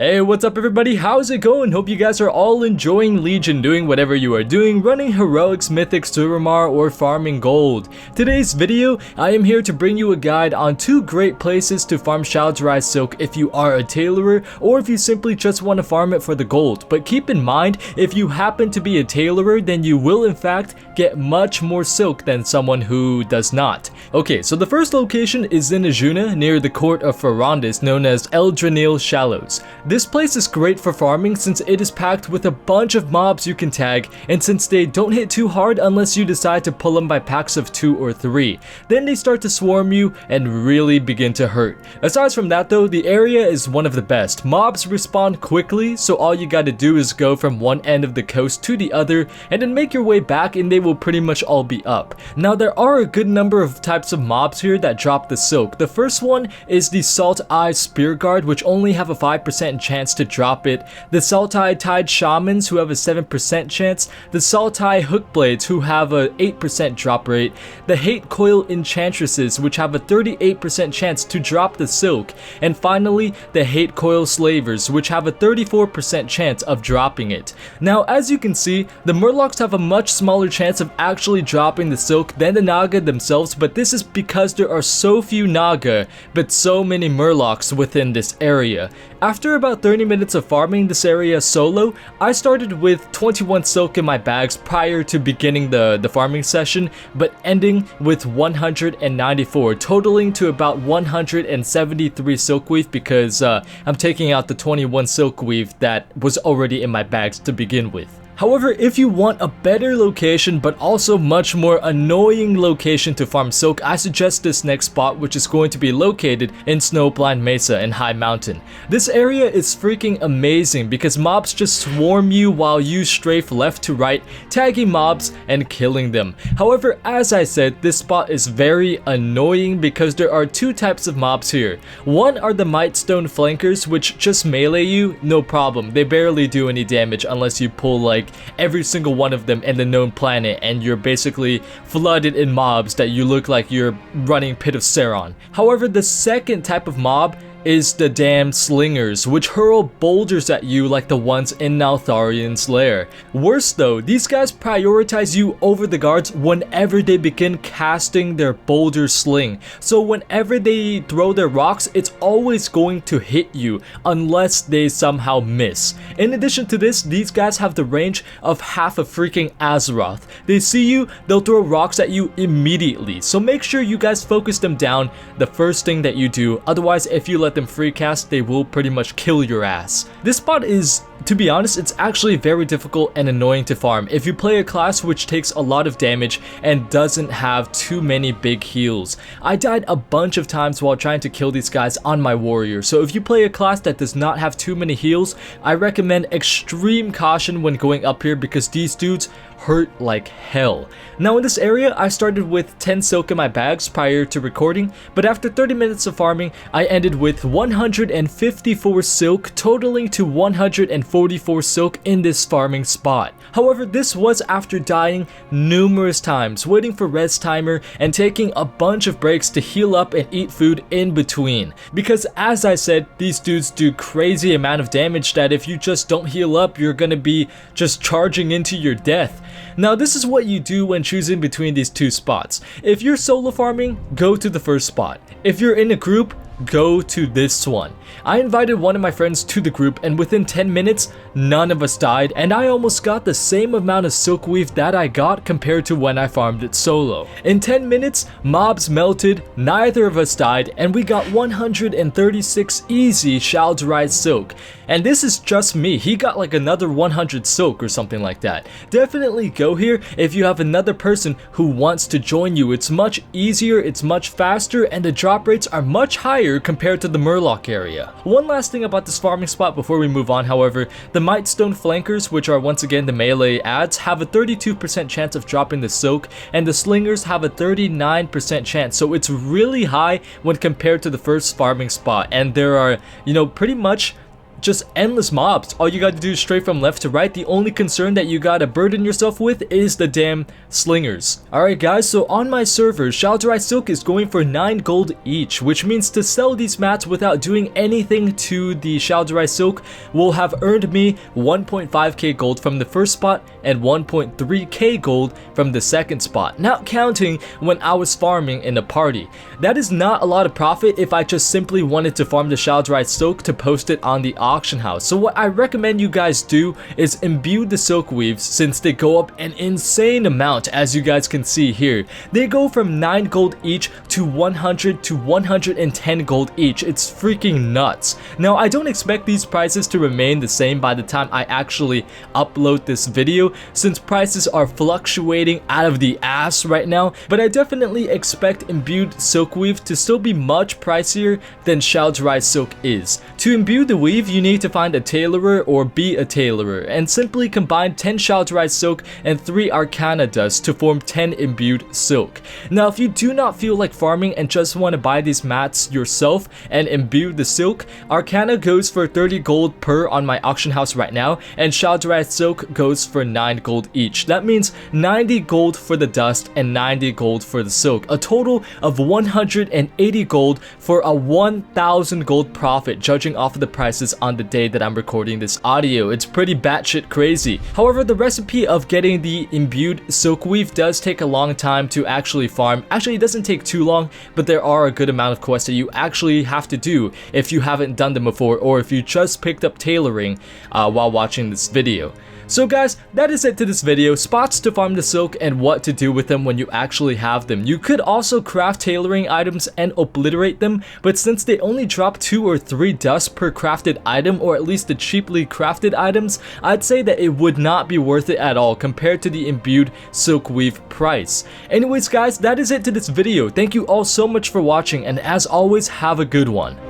Hey, what's up everybody? How's it going? Hope you guys are all enjoying Legion, doing whatever you are doing, running heroics, mythics, Suramar, or farming gold. Today's video, I am here to bring you a guide on two great places to farm Shal'dorei Silk if you are a tailorer, or if you simply just want to farm it for the gold. But keep in mind, if you happen to be a tailorer, then you will in fact get much more silk than someone who does not. Okay, so the first location is in Ajuna, near the court of Ferrandis, known as Elgin Eel Shallows. This place is great for farming since it is packed with a bunch of mobs you can tag, and since they don't hit too hard unless you decide to pull them by packs of 2 or 3. Then they start to swarm you and really begin to hurt. Aside from that though, the area is one of the best. Mobs respawn quickly, so all you gotta do is go from one end of the coast to the other and then make your way back and they will pretty much all be up. Now there are a good number of types of mobs here that drop the silk. The first one is the Salt-Eye Spear Guard, which only have a 5% chance to drop it, the Salt-Eye Tide Shamans, who have a 7% chance, the Salt-Eye Hookblades, who have a 8% drop rate, the Hate Coil Enchantresses, which have a 38% chance to drop the silk, and finally the Hate Coil Slavers, which have a 34% chance of dropping it. Now as you can see, the Murlocs have a much smaller chance of actually dropping the silk than the Naga themselves, but this is because there are so few Naga, but so many Murlocs within this area. After about 30 minutes of farming this area solo, I started with 21 silk in my bags prior to beginning the farming session, but ending with 194, totaling to about 173 silkweave because I'm taking out the 21 silkweave that was already in my bags to begin with. However, if you want a better location but also much more annoying location to farm silk, I suggest this next spot, which is going to be located in Snowblind Mesa in High Mountain. This area is freaking amazing because mobs just swarm you while you strafe left to right, tagging mobs and killing them. However, as I said, this spot is very annoying because there are two types of mobs here. One are the Mightstone Flankers, which just melee you, no problem. They barely do any damage unless you pull like every single one of them in the known planet and you're basically flooded in mobs that you look like you're running Pit of Saron. However, the second type of mob is the damn slingers, which hurl boulders at you like the ones in Naltharian's lair. Worse though, these guys prioritize you over the guards whenever they begin casting their boulder sling. So whenever they throw their rocks, it's always going to hit you unless they somehow miss. In addition to this, these guys have the range of half a freaking Azeroth. They see you, they'll throw rocks at you immediately. So make sure you guys focus them down the first thing that you do. Otherwise, if you let them free cast, they will pretty much kill your ass. This spot is, to be honest, it's actually very difficult and annoying to farm if you play a class which takes a lot of damage and doesn't have too many big heals. I died a bunch of times while trying to kill these guys on my warrior, so if you play a class that does not have too many heals, I recommend extreme caution when going up here because these dudes hurt like hell. Now in this area, I started with 10 silk in my bags prior to recording, but after 30 minutes of farming, I ended with 154 silk, totaling to 144 silk in this farming spot. However, this was after dying numerous times, waiting for res timer, and taking a bunch of breaks to heal up and eat food in between. Because as I said, these dudes do crazy amount of damage that if you just don't heal up, you're gonna be just charging into your death. Now this is what you do when choosing between these two spots. If you're solo farming, go to the first spot. If you're in a group, go to this one. I invited one of my friends to the group and within 10 minutes, none of us died and I almost got the same amount of silkweave that I got compared to when I farmed it solo. In 10 minutes, mobs melted, neither of us died, and we got 136 easy Shal'dorei Silk. And this is just me, he got like another 100 silk or something like that. Definitely go here if you have another person who wants to join you. It's much easier, it's much faster, and the drop rates are much higher compared to the Murloc area. One last thing about this farming spot before we move on, however, the Mightstone Flankers, which are once again the melee adds, have a 32% chance of dropping the silk, and the slingers have a 39% chance, so it's really high when compared to the first farming spot, and there are, pretty much just endless mobs. All you gotta do is straight from left to right. The only concern that you gotta burden yourself with is the damn slingers. Alright guys, so on my server, Shal'dorei Silk is going for 9 gold each, which means to sell these mats without doing anything to the Shal'dorei Silk will have earned me 1.5k gold from the first spot and 1.3k gold from the second spot, not counting when I was farming in a party. That is not a lot of profit if I just simply wanted to farm the Shal'dorei Silk to post it on the auction house. So what I recommend you guys do is imbue the silk weaves, since they go up an insane amount. As you guys can see here, they go from 9 gold each to 100 to 110 gold each. It's freaking nuts. Now I don't expect these prices to remain the same by the time I actually upload this video, since prices are fluctuating out of the ass right now, but I definitely expect imbued silk weave to still be much pricier than Shal'dorei Silk is. To imbue the weave, you need to find a tailorer or be a tailorer, and simply combine 10 Shal'dorei Silk and 3 Arcana dust to form 10 imbued silk. Now if you do not feel like farming and just want to buy these mats yourself and imbue the silk, Arcana goes for 30 gold per on my auction house right now, and Shal'dorei Silk goes for 9 gold each. That means 90 gold for the dust and 90 gold for the silk, a total of 180 gold for a 1000 gold profit, judging off of the prices on the day that I'm recording this audio. It's pretty batshit crazy. However, the recipe of getting the imbued silk weave does take a long time to actually farm. Actually, it doesn't take too long, but there are a good amount of quests that you actually have to do if you haven't done them before, or if you just picked up tailoring while watching this video. So guys, that is it to this video. Spots to farm the silk and what to do with them when you actually have them. You could also craft tailoring items and obliterate them, but since they only drop 2 or 3 dust per crafted item, or at least the cheaply crafted items, I'd say that it would not be worth it at all compared to the imbued silk weave price. Anyways guys, that is it to this video. Thank you all so much for watching, and as always, have a good one.